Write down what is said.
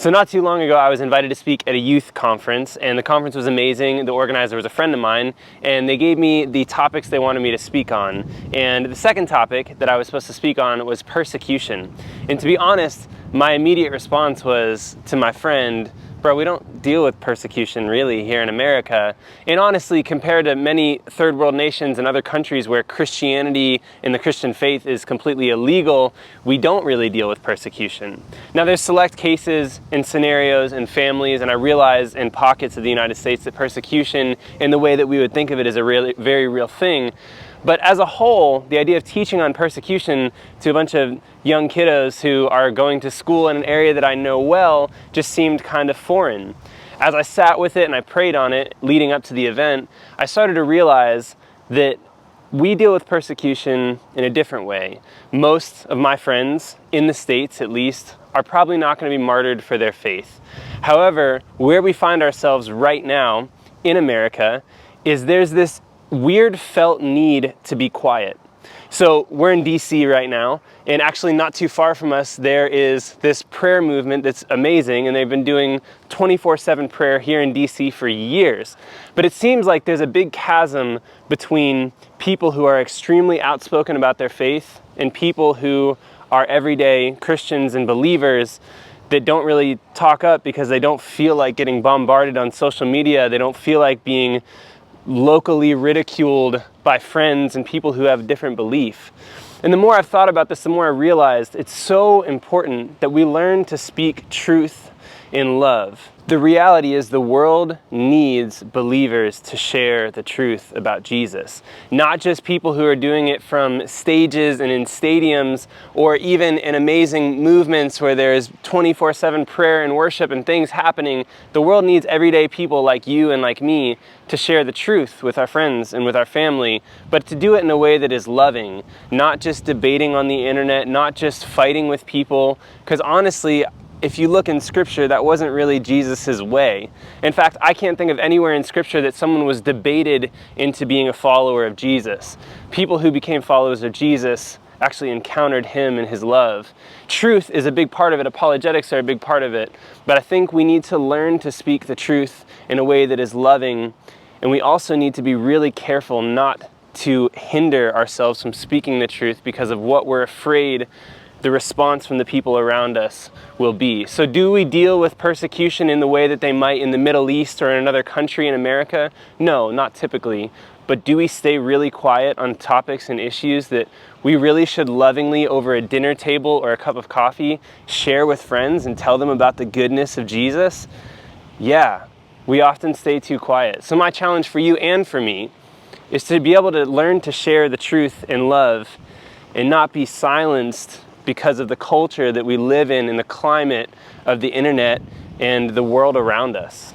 So not too long ago, I was invited to speak at a youth conference, and the conference was amazing. The organizer was a friend of mine, and they gave me the topics they wanted me to speak on. And the second topic that I was supposed to speak on was persecution. And to be honest, my immediate response was to my friend, bro, we don't deal with persecution really here in America. And honestly, compared to many third world nations and other countries where Christianity and the Christian faith is completely illegal, we don't really deal with persecution. Now there's select cases and scenarios and families, and I realize in pockets of the United States that persecution in the way that we would think of it is a really, very real thing. But as a whole, the idea of teaching on persecution to a bunch of young kiddos who are going to school in an area that I know well just seemed kind of foreign. As I sat with it and I prayed on it leading up to the event, I started to realize that we deal with persecution in a different way. Most of my friends, in the States at least, are probably not going to be martyred for their faith. However, where we find ourselves right now in America is there's this weird felt need to be quiet. So we're in DC right now, and actually not too far from us there is this prayer movement that's amazing, and they've been doing 24/7 prayer here in DC for years. But it seems like there's a big chasm between people who are extremely outspoken about their faith and people who are everyday Christians and believers that don't really talk up because they don't feel like getting bombarded on social media. They don't feel like being locally ridiculed by friends and people who have different belief. And the more I've thought about this, the more I realized it's so important that we learn to speak truth in love. The reality is the world needs believers to share the truth about Jesus. Not just people who are doing it from stages and in stadiums or even in amazing movements where there's 24/7 prayer and worship and things happening. The world needs everyday people like you and like me to share the truth with our friends and with our family, but to do it in a way that is loving, not just debating on the internet, not just fighting with people, because honestly, if you look in Scripture, that wasn't really Jesus' way. In fact, I can't think of anywhere in Scripture that someone was debated into being a follower of Jesus. People who became followers of Jesus actually encountered him and his love. Truth is a big part of it. Apologetics are a big part of it. But I think we need to learn to speak the truth in a way that is loving. And we also need to be really careful not to hinder ourselves from speaking the truth because of what we're afraid the response from the people around us will be. So do we deal with persecution in the way that they might in the Middle East or in another country in America? No, not typically. But do we stay really quiet on topics and issues that we really should lovingly, over a dinner table or a cup of coffee, share with friends and tell them about the goodness of Jesus? Yeah, we often stay too quiet. So my challenge for you and for me is to be able to learn to share the truth in love and not be silenced because of the culture that we live in and the climate of the internet and the world around us.